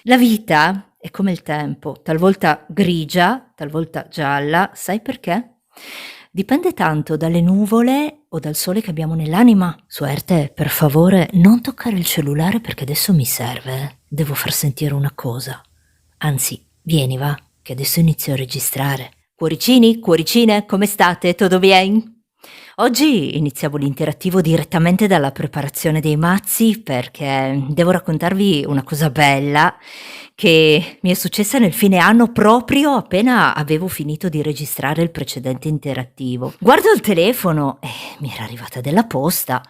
La vita è come il tempo, talvolta grigia, talvolta gialla, sai perché? Dipende tanto dalle nuvole o dal sole che abbiamo nell'anima. Suerte, per favore, non toccare il cellulare perché adesso mi serve. Devo far sentire una cosa. Anzi, vieni va, che adesso inizio a registrare. Cuoricini, cuoricine, come state? Tutto bien? Oggi iniziamo l'interattivo direttamente dalla preparazione dei mazzi perché devo raccontarvi una cosa bella che mi è successa nel fine anno proprio appena avevo finito di registrare il precedente interattivo. Guardo il telefono e mi era arrivata della posta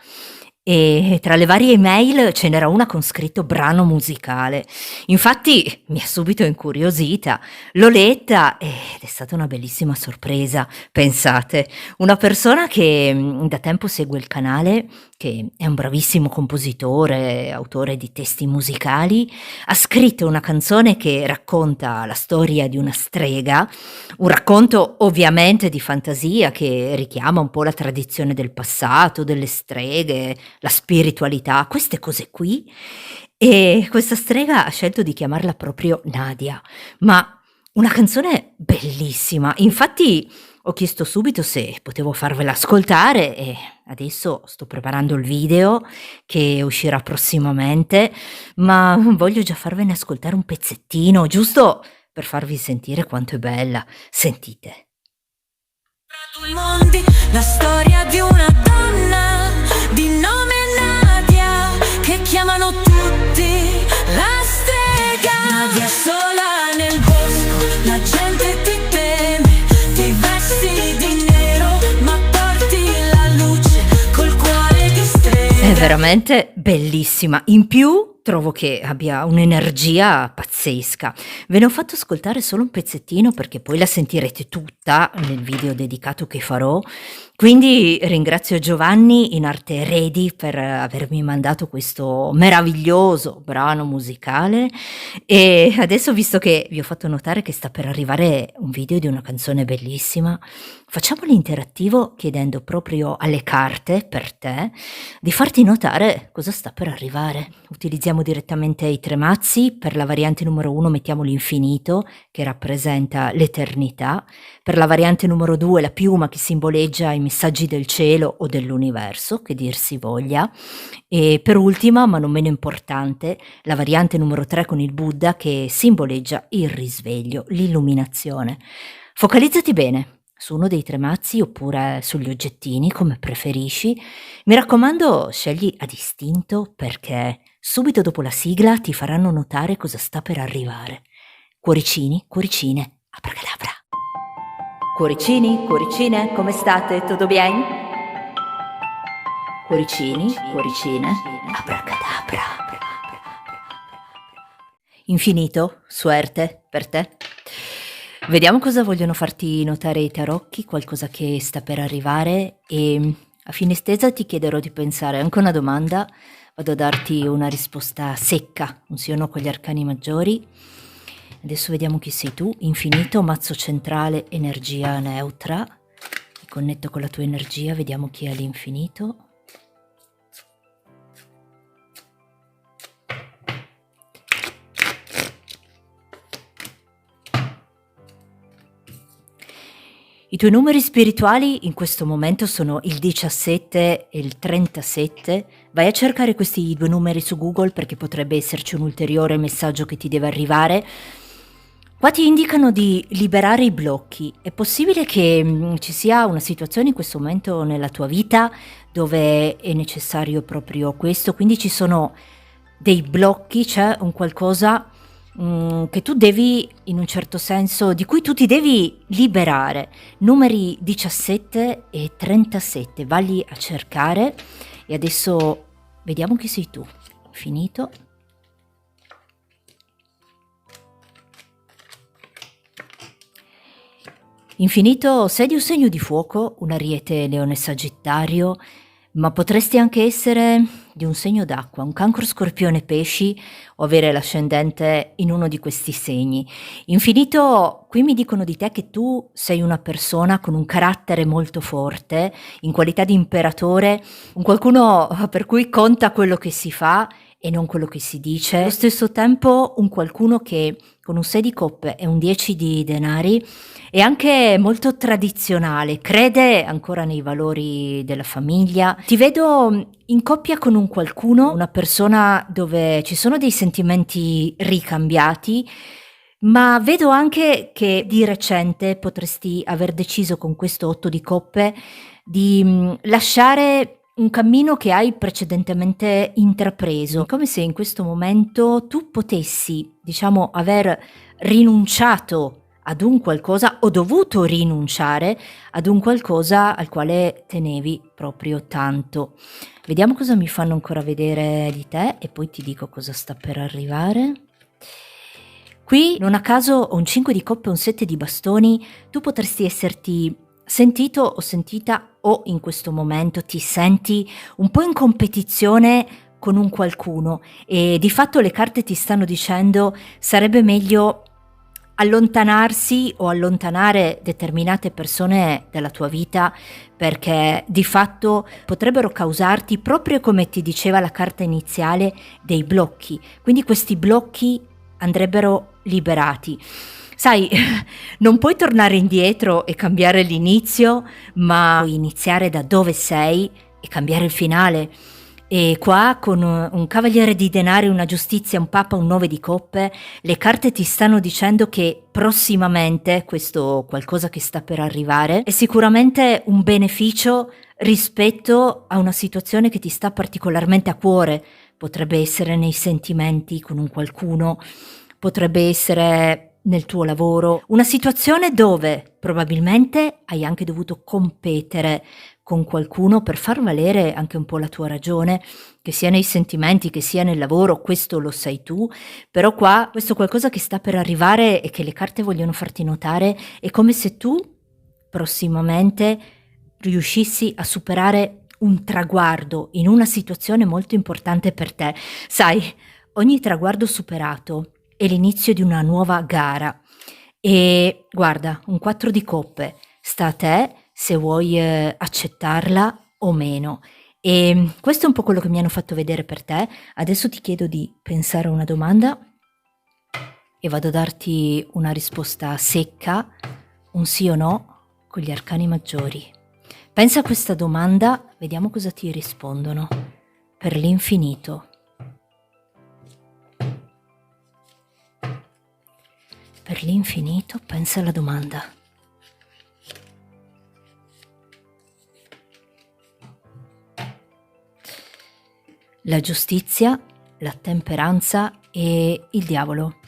e tra le varie email ce n'era una con scritto brano musicale. Infatti mi ha subito incuriosita, l'ho letta ed è stata una bellissima sorpresa. Pensate, una persona che da tempo segue il canale, che è un bravissimo compositore, autore di testi musicali, ha scritto una canzone che racconta la storia di una strega, un racconto ovviamente di fantasia che richiama un po' la tradizione del passato, delle streghe, la spiritualità, queste cose qui. E questa strega ha scelto di chiamarla proprio Nadia, ma una canzone bellissima. Infatti ho chiesto subito se potevo farvela ascoltare e adesso sto preparando il video che uscirà prossimamente, ma voglio già farvene ascoltare un pezzettino, giusto per farvi sentire quanto è bella. Sentite. Tra due mondi, la storia di una donna di nome Nadia che chiamano tutti la strega. Nadia sola nel bosco, la gente ti teme, ti vesti di nero ma porti la luce col cuore di strega. È veramente bellissima. In più trovo che abbia un'energia pazzesca. Ve ne ho fatto ascoltare solo un pezzettino perché poi la sentirete tutta nel video dedicato che farò. Quindi ringrazio Giovanni in arte Redi per avermi mandato questo meraviglioso brano musicale e adesso, visto che vi ho fatto notare che sta per arrivare un video di una canzone bellissima, facciamo l'interattivo chiedendo proprio alle carte, per te, di farti notare cosa sta per arrivare. Utilizziamo direttamente i tre mazzi. Per la variante numero 1 mettiamo l'infinito che rappresenta l'eternità, per la variante numero 2 la piuma che simboleggia i messaggi del cielo o dell'universo, che dir si voglia, e per ultima, ma non meno importante, la variante numero 3 con il Buddha che simboleggia il risveglio, l'illuminazione. Focalizzati bene su uno dei tre mazzi oppure sugli oggettini, come preferisci. Mi raccomando, scegli a distinto perché subito dopo la sigla ti faranno notare cosa sta per arrivare. Cuoricini, cuoricine, abracadabra. Cuoricini, cuoricine, come state? Tutto bien? Cuoricini, cuoricine, abracadabra. Infinito, suerte per te. Vediamo cosa vogliono farti notare i tarocchi, qualcosa che sta per arrivare e a fine stesa ti chiederò di pensare anche a una domanda, vado a darti una risposta secca, un sì o no con gli arcani maggiori. Adesso vediamo chi sei tu. Infinito, mazzo centrale, energia neutra. Mi connetto con la tua energia, vediamo chi è l'infinito. I tuoi numeri spirituali in questo momento sono il 17 e il 37. Vai a cercare questi due numeri su Google perché potrebbe esserci un ulteriore messaggio che ti deve arrivare. Qua ti indicano di liberare i blocchi. È possibile che ci sia una situazione in questo momento nella tua vita dove è necessario proprio questo, quindi ci sono dei blocchi, c'è un qualcosa che tu devi, in un certo senso, di cui tu ti devi liberare. Numeri 17 e 37, valli a cercare e adesso vediamo chi sei tu. Finito. Infinito, sei di un segno di fuoco, un ariete, leone, sagittario, ma potresti anche essere di un segno d'acqua, un cancro, scorpione, pesci o avere l'ascendente in uno di questi segni. Infinito, qui mi dicono di te che tu sei una persona con un carattere molto forte, in qualità di imperatore, un qualcuno per cui conta quello che si fa e non quello che si dice. Allo stesso tempo un qualcuno che con un 6 di coppe e un 10 di denari è anche molto tradizionale, crede ancora nei valori della famiglia. Ti vedo in coppia con un qualcuno, una persona dove ci sono dei sentimenti ricambiati, ma vedo anche che di recente potresti aver deciso con questo 8 di coppe di lasciare un cammino che hai precedentemente intrapreso, come se in questo momento tu potessi, diciamo, aver rinunciato ad un qualcosa o dovuto rinunciare ad un qualcosa al quale tenevi proprio tanto. Vediamo cosa mi fanno ancora vedere di te e poi ti dico cosa sta per arrivare. Qui, non a caso, ho un 5 di coppe e un 7 di bastoni. Tu potresti esserti sentito o sentita, o in questo momento ti senti un po' in competizione con un qualcuno e di fatto le carte ti stanno dicendo sarebbe meglio allontanarsi o allontanare determinate persone dalla tua vita, perché di fatto potrebbero causarti, proprio come ti diceva la carta iniziale, dei blocchi. Quindi questi blocchi andrebbero liberati. Sai, non puoi tornare indietro e cambiare l'inizio, ma puoi iniziare da dove sei e cambiare il finale. E qua, con un cavaliere di denari, una giustizia, un papa, un 9 di coppe, le carte ti stanno dicendo che prossimamente questo qualcosa che sta per arrivare è sicuramente un beneficio rispetto a una situazione che ti sta particolarmente a cuore. Potrebbe essere nei sentimenti con un qualcuno, potrebbe essere nel tuo lavoro, una situazione dove probabilmente hai anche dovuto competere con qualcuno per far valere anche un po' la tua ragione, che sia nei sentimenti, che sia nel lavoro, questo lo sai tu, però qua questo qualcosa che sta per arrivare e che le carte vogliono farti notare è come se tu prossimamente riuscissi a superare un traguardo in una situazione molto importante per te. Sai, ogni traguardo superato è l'inizio di una nuova gara e guarda, un 4 di coppe sta a te se vuoi accettarla o meno. E questo è un po' quello che mi hanno fatto vedere per te. Adesso ti chiedo di pensare a una domanda e vado a darti una risposta secca, un sì o no, con gli arcani maggiori. Pensa a questa domanda, vediamo cosa ti rispondono. Per l'infinito. Per l'infinito, pensa alla domanda. La giustizia, la temperanza e il diavolo.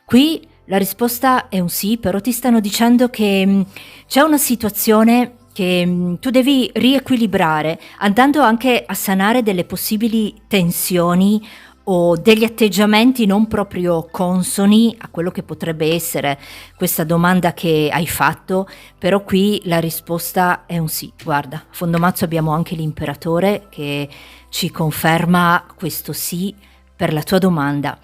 Qui la risposta è un sì, però ti stanno dicendo che c'è una situazione che tu devi riequilibrare, andando anche a sanare delle possibili tensioni o degli atteggiamenti non proprio consoni a quello che potrebbe essere questa domanda che hai fatto, però qui la risposta è un sì. Guarda, a fondo mazzo abbiamo anche l'imperatore che ci conferma questo sì per la tua domanda.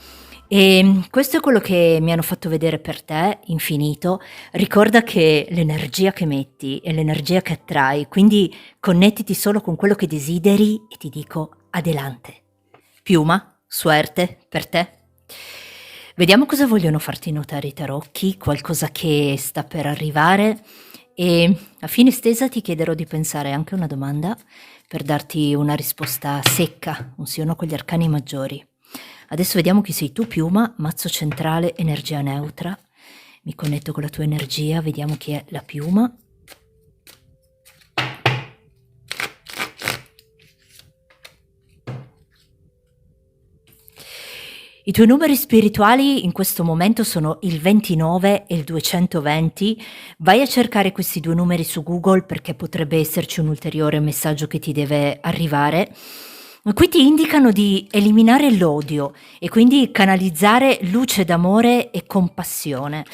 E questo è quello che mi hanno fatto vedere per te, infinito. Ricorda che l'energia che metti è l'energia che attrai, quindi connettiti solo con quello che desideri e ti dico adelante. Piuma, suerte per te. Vediamo cosa vogliono farti notare i tarocchi, qualcosa che sta per arrivare, e a fine stesa ti chiederò di pensare anche a una domanda per darti una risposta secca, un sì o no con gli arcani maggiori. Adesso vediamo chi sei tu, piuma, mazzo centrale, energia neutra. Mi connetto con la tua energia, vediamo chi è la piuma. I tuoi numeri spirituali in questo momento sono il 29 e il 220. Vai a cercare questi due numeri su Google perché potrebbe esserci un ulteriore messaggio che ti deve arrivare. Qui ti indicano di eliminare l'odio e quindi canalizzare luce d'amore e compassione.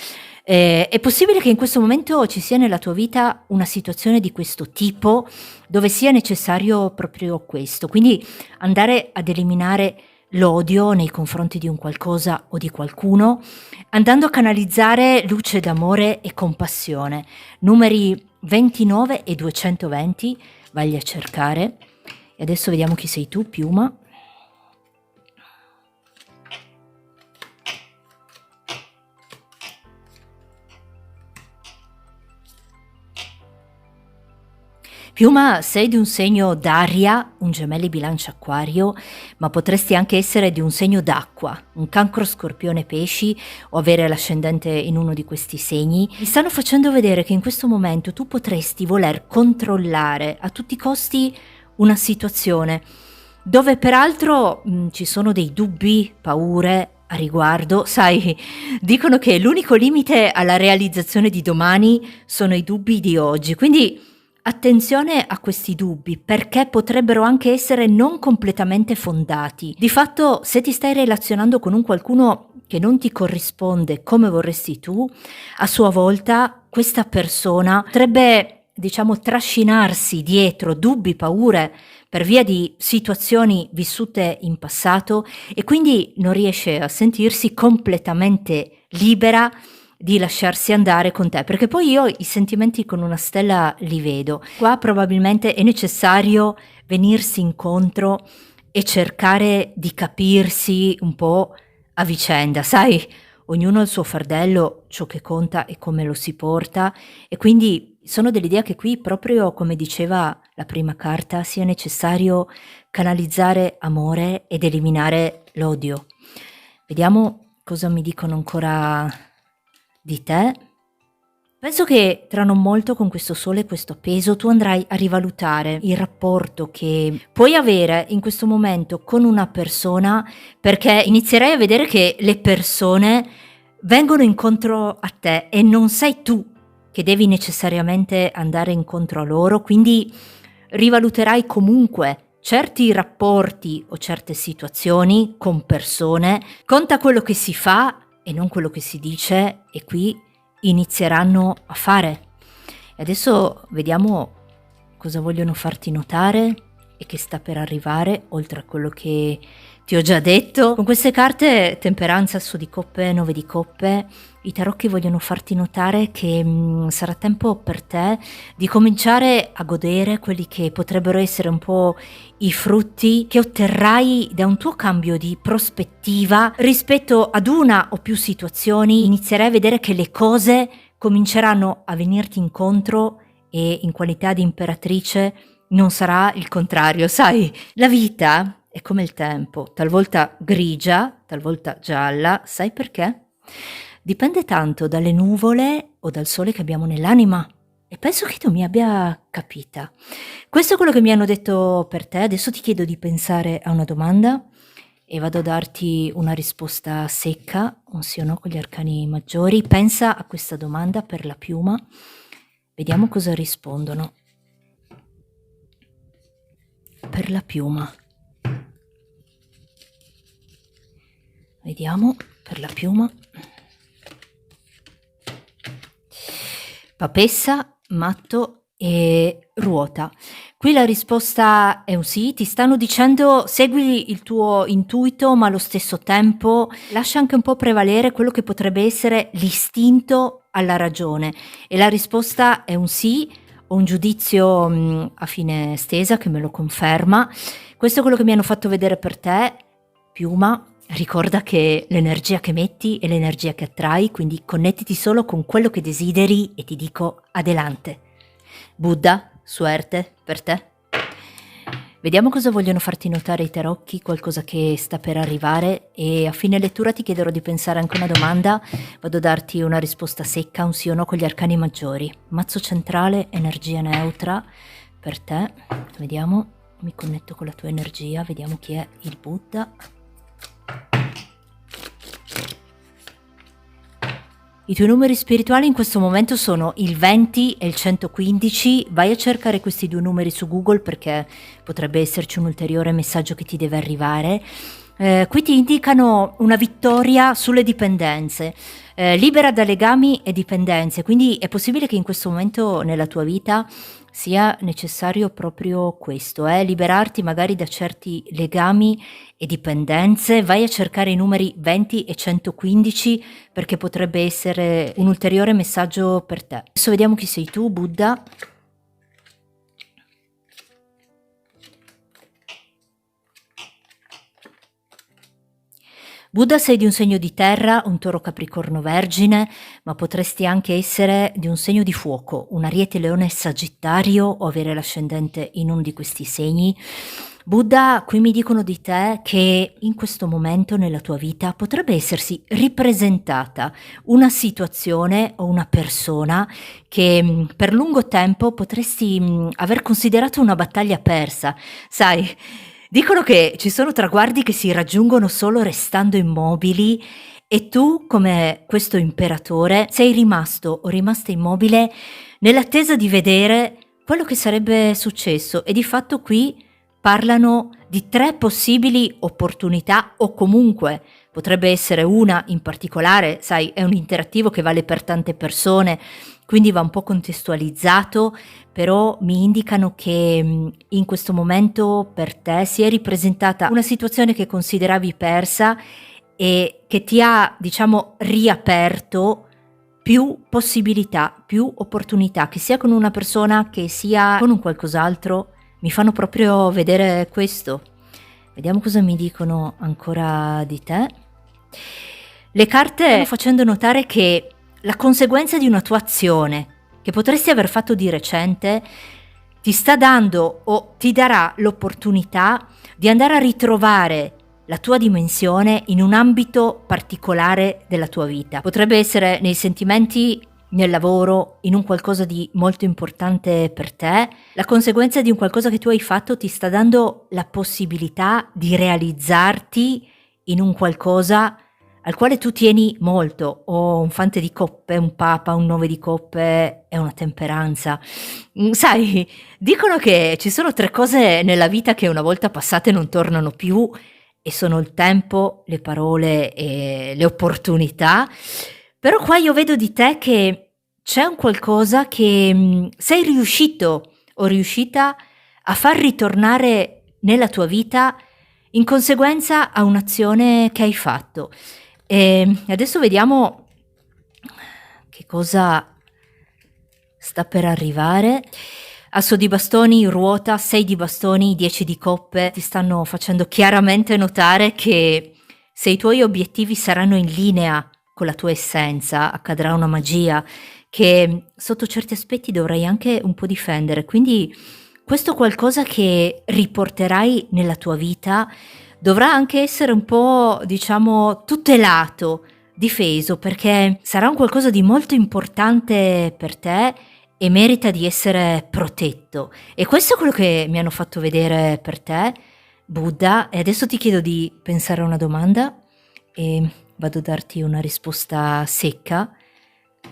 È possibile che in questo momento ci sia nella tua vita una situazione di questo tipo dove sia necessario proprio questo, quindi andare ad eliminare l'odio nei confronti di un qualcosa o di qualcuno, andando a canalizzare luce d'amore e compassione. Numeri 29 e 220, vai a cercare. E adesso vediamo chi sei tu, piuma. Piuma, sei di un segno d'aria, un gemelli bilancia acquario, ma potresti anche essere di un segno d'acqua, un cancro scorpione pesci o avere l'ascendente in uno di questi segni. Mi stanno facendo vedere che in questo momento tu potresti voler controllare a tutti i costi una situazione dove peraltro ci sono dei dubbi, paure a riguardo. Sai, dicono che l'unico limite alla realizzazione di domani sono i dubbi di oggi, quindi attenzione a questi dubbi, perché potrebbero anche essere non completamente fondati. Di fatto, se ti stai relazionando con un qualcuno che non ti corrisponde come vorresti tu, a sua volta questa persona potrebbe, diciamo, trascinarsi dietro dubbi, paure per via di situazioni vissute in passato e quindi non riesce a sentirsi completamente libera di lasciarsi andare con te, perché poi io i sentimenti con una stella li vedo. Qua probabilmente è necessario venirsi incontro e cercare di capirsi un po' a vicenda, sai, ognuno ha il suo fardello, ciò che conta è come lo si porta e quindi sono dell'idea che qui, proprio come diceva la prima carta, sia necessario canalizzare amore ed eliminare l'odio. Vediamo cosa mi dicono ancora di te. Penso che tra non molto, con questo sole e questo peso, tu andrai a rivalutare il rapporto che puoi avere in questo momento con una persona, perché inizierai a vedere che le persone vengono incontro a te e non sei tu che devi necessariamente andare incontro a loro, quindi rivaluterai comunque certi rapporti o certe situazioni con persone. Conta quello che si fa e non quello che si dice, e qui inizieranno a fare. E adesso vediamo cosa vogliono farti notare e che sta per arrivare, oltre a quello che ti ho già detto. Con queste carte, temperanza, asso di coppe, 9 di coppe, i tarocchi vogliono farti notare che sarà tempo per te di cominciare a godere quelli che potrebbero essere un po' i frutti che otterrai da un tuo cambio di prospettiva rispetto ad una o più situazioni. Inizierai a vedere che le cose cominceranno a venirti incontro e in qualità di imperatrice non sarà il contrario. Sai, la vita è come il tempo, talvolta grigia, talvolta gialla. Sai perché? Dipende tanto dalle nuvole o dal sole che abbiamo nell'anima. E penso che tu mi abbia capita. Questo è quello che mi hanno detto per te. Adesso ti chiedo di pensare a una domanda e vado a darti una risposta secca, un sì o no con gli arcani maggiori. Pensa a questa domanda per la piuma. Vediamo cosa rispondono. Per la piuma. Vediamo, per la piuma. Papessa, matto e ruota. Qui la risposta è un sì, ti stanno dicendo segui il tuo intuito, ma allo stesso tempo lascia anche un po' prevalere quello che potrebbe essere l'istinto alla ragione. E la risposta è un sì. Ho un giudizio a fine stesa che me lo conferma. Questo è quello che mi hanno fatto vedere per te, piuma. Ricorda che l'energia che metti è l'energia che attrai, quindi connettiti solo con quello che desideri e ti dico adelante. Buddha, suerte per te. Vediamo cosa vogliono farti notare i tarocchi, qualcosa che sta per arrivare, e a fine lettura ti chiederò di pensare anche a una domanda. Vado a darti una risposta secca, un sì o no con gli arcani maggiori. Mazzo centrale, energia neutra per te. Vediamo, mi connetto con la tua energia, vediamo chi è il Buddha. I tuoi numeri spirituali in questo momento sono il 20 e il 115. Vai a cercare questi due numeri su Google perché potrebbe esserci un ulteriore messaggio che ti deve arrivare. Qui ti indicano una vittoria sulle dipendenze, libera da legami e dipendenze, quindi è possibile che in questo momento nella tua vita sia necessario proprio questo, liberarti magari da certi legami e dipendenze. Vai a cercare i numeri 20 e 115 perché potrebbe essere un ulteriore messaggio per te. Adesso vediamo chi sei tu, Buddha. Buddha, sei di un segno di terra, un toro capricorno vergine, ma potresti anche essere di un segno di fuoco, un ariete leone sagittario o avere l'ascendente in uno di questi segni. Buddha, qui mi dicono di te che in questo momento nella tua vita potrebbe essersi ripresentata una situazione o una persona che per lungo tempo potresti aver considerato una battaglia persa. Sai, dicono che ci sono traguardi che si raggiungono solo restando immobili e tu, come questo imperatore, sei rimasto o rimasta immobile nell'attesa di vedere quello che sarebbe successo e di fatto qui parlano di 3 possibili opportunità o comunque potrebbe essere una in particolare, sai, è un interattivo che vale per tante persone, quindi va un po' contestualizzato, però mi indicano che in questo momento per te si è ripresentata una situazione che consideravi persa e che ti ha, diciamo, riaperto più possibilità, più opportunità, che sia con una persona, che sia con un qualcos'altro. Mi fanno proprio vedere questo. Vediamo cosa mi dicono ancora di te. Le carte stanno facendo notare che la conseguenza di una tua azione che potresti aver fatto di recente ti sta dando o ti darà l'opportunità di andare a ritrovare la tua dimensione in un ambito particolare della tua vita. Potrebbe essere nei sentimenti, nel lavoro, in un qualcosa di molto importante per te. La conseguenza di un qualcosa che tu hai fatto ti sta dando la possibilità di realizzarti in un qualcosa al quale tu tieni molto, o un fante di coppe, un papa, un 9 di coppe e una temperanza. Sai, dicono che ci sono 3 cose nella vita che una volta passate non tornano più e sono il tempo, le parole e le opportunità. Però qua io vedo di te che c'è un qualcosa che sei riuscito o riuscita a far ritornare nella tua vita in conseguenza a un'azione che hai fatto. E adesso vediamo che cosa sta per arrivare. Asso di bastoni, ruota, 6 di bastoni, 10 di coppe ti stanno facendo chiaramente notare che se i tuoi obiettivi saranno in linea con la tua essenza, accadrà una magia che sotto certi aspetti dovrai anche un po' difendere. Quindi questo qualcosa che riporterai nella tua vita dovrà anche essere un po', diciamo, tutelato, difeso, perché sarà un qualcosa di molto importante per te e merita di essere protetto. E questo è quello che mi hanno fatto vedere per te, Buddha, e adesso ti chiedo di pensare a una domanda e vado a darti una risposta secca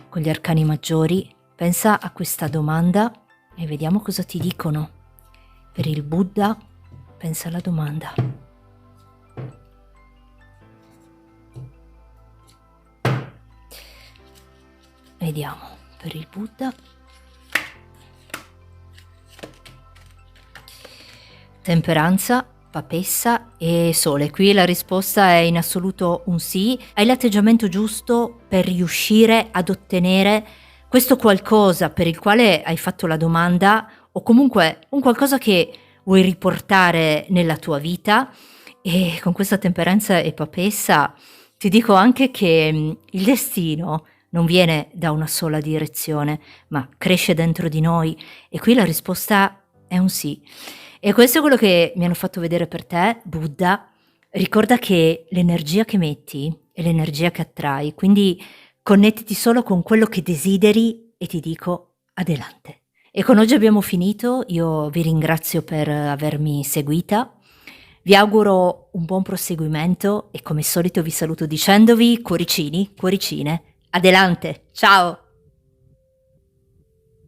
con gli arcani maggiori. Pensa a questa domanda e vediamo cosa ti dicono. Per il Buddha, pensa alla domanda. Vediamo, per il Buddha. Temperanza, papessa e sole. Qui la risposta è in assoluto un sì. Hai l'atteggiamento giusto per riuscire ad ottenere questo qualcosa per il quale hai fatto la domanda, o comunque un qualcosa che vuoi riportare nella tua vita. E con questa temperanza e papessa ti dico anche che il destino non viene da una sola direzione, ma cresce dentro di noi, e qui la risposta è un sì. E questo è quello che mi hanno fatto vedere per te, Buddha. Ricorda che l'energia che metti è l'energia che attrai, quindi connettiti solo con quello che desideri e ti dico adelante. E con oggi abbiamo finito, io vi ringrazio per avermi seguita, vi auguro un buon proseguimento e come solito vi saluto dicendovi cuoricini, cuoricine, adelante, ciao!